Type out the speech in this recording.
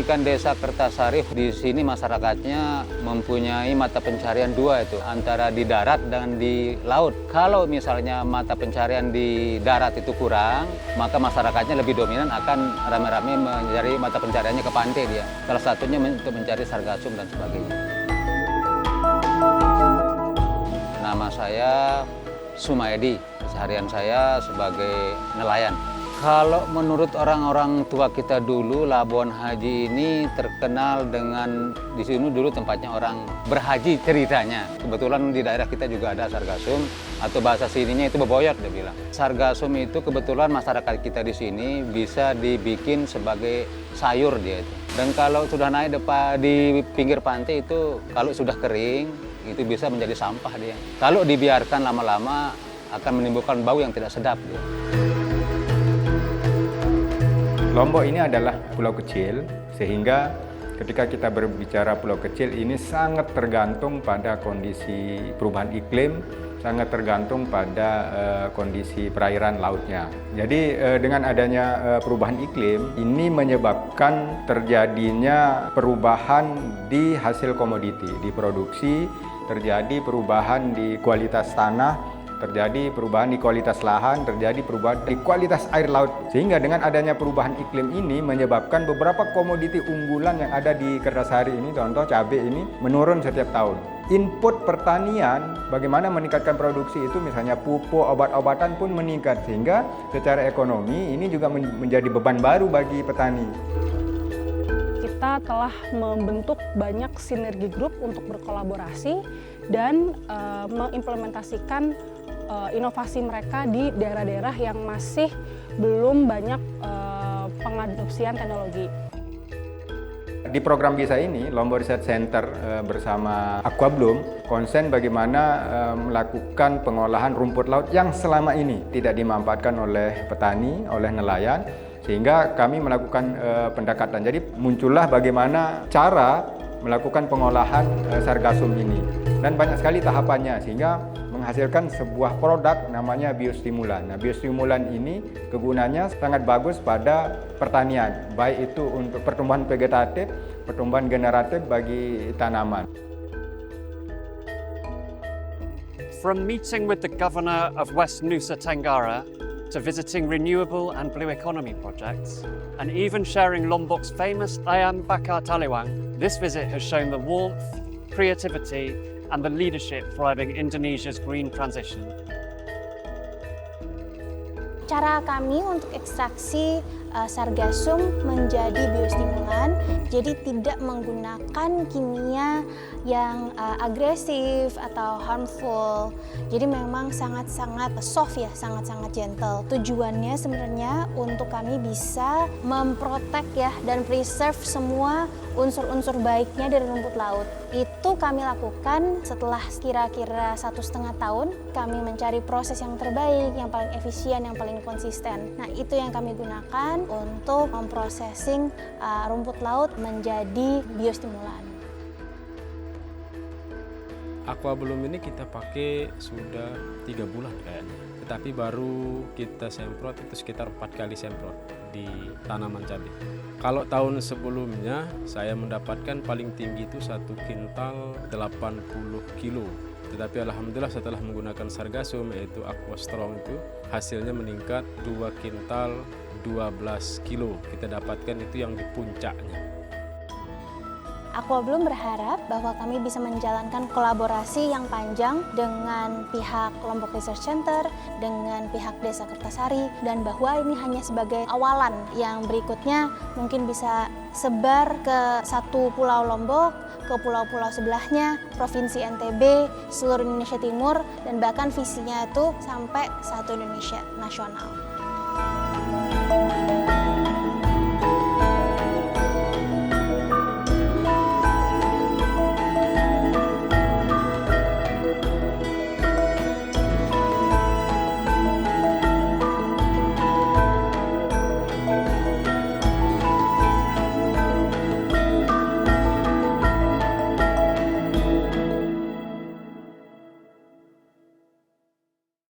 kan Desa Kertasari di sini masyarakatnya mempunyai mata pencarian dua itu, antara di darat dan di laut. Kalau misalnya mata pencarian di darat itu kurang, maka masyarakatnya lebih dominan akan rame-rame mencari mata pencariannya ke pantai dia. Salah satunya untuk mencari sargasum dan sebagainya. Nama saya Sumaedi, keseharian saya sebagai nelayan. Kalau menurut orang-orang tua kita dulu, Labuan Haji ini terkenal dengan, di sini dulu tempatnya orang berhaji ceritanya. Kebetulan di daerah kita juga ada sargasum, atau bahasa sininya itu beboyot dia bilang. Sargasum itu kebetulan masyarakat kita di sini bisa dibikin sebagai sayur dia itu. Dan kalau sudah naik di pinggir pantai itu, kalau sudah kering, itu bisa menjadi sampah dia. Kalau dibiarkan lama-lama akan menimbulkan bau yang tidak sedap dia. Lombok ini adalah pulau kecil, sehingga ketika kita berbicara pulau kecil ini sangat tergantung pada kondisi perubahan iklim, sangat tergantung pada kondisi perairan lautnya. Jadi dengan adanya perubahan iklim, ini menyebabkan terjadinya perubahan di hasil komoditi, di produksi, terjadi perubahan di kualitas tanah, terjadi perubahan di kualitas lahan, terjadi perubahan di kualitas air laut. Sehingga dengan adanya perubahan iklim ini menyebabkan beberapa komoditi unggulan yang ada di Kertasari ini, contoh cabai ini, menurun setiap tahun. Input pertanian, bagaimana meningkatkan produksi itu, misalnya pupuk, obat-obatan pun meningkat. Sehingga secara ekonomi ini juga menjadi beban baru bagi petani. Kita telah membentuk banyak sinergi grup untuk berkolaborasi dan mengimplementasikan inovasi mereka di daerah-daerah yang masih belum banyak pengadopsian teknologi. Di program BISA ini, Lombok Research Center bersama Aquabloom konsen bagaimana melakukan pengolahan rumput laut yang selama ini tidak dimanfaatkan oleh petani, oleh nelayan, sehingga kami melakukan pendekatan. Jadi muncullah bagaimana cara melakukan pengolahan sargasum ini. Dan banyak sekali tahapannya, sehingga menghasilkan sebuah produk namanya biostimulan. Nah, biostimulan ini kegunaannya sangat bagus pada pertanian, baik itu untuk pertumbuhan vegetatif, pertumbuhan generatif bagi tanaman. From meeting with the governor of West Nusa Tenggara to visiting renewable and blue economy projects, and even sharing Lombok's famous Ayam Bakar Taliwang, this visit has shown the warmth, creativity, and the leadership driving Indonesia's green transition. Cara kami untuk ekstraksi sargasum menjadi biostimulan, jadi tidak menggunakan kimia yang agresif atau harmful. Jadi memang sangat-sangat soft ya, sangat-sangat gentle. Tujuannya sebenarnya untuk kami bisa memprotek ya dan preserve semua unsur-unsur baiknya dari rumput laut. Itu kami lakukan setelah kira-kira 1,5 tahun. Kami mencari proses yang terbaik, yang paling efisien, yang paling konsisten. Nah, itu yang kami gunakan untuk memprosesing rumput laut menjadi biostimulan. Aquabloom ini kita pakai sudah 3 bulan kayaknya. Tetapi baru kita semprot itu sekitar 4 kali semprot di tanaman cabai. Kalau tahun sebelumnya saya mendapatkan paling tinggi itu 1 kintal 80 kilo. Tetapi alhamdulillah setelah menggunakan sargasum yaitu Aquastrong itu hasilnya meningkat 2 kintal 12 kilo. Kita dapatkan itu yang di puncaknya. Aquabloom berharap bahwa kami bisa menjalankan kolaborasi yang panjang dengan pihak Lombok Research Center, dengan pihak Desa Kertasari, dan bahwa ini hanya sebagai awalan yang berikutnya mungkin bisa sebar ke satu pulau Lombok, ke pulau-pulau sebelahnya, Provinsi NTB, seluruh Indonesia Timur, dan bahkan visinya itu sampai satu Indonesia nasional.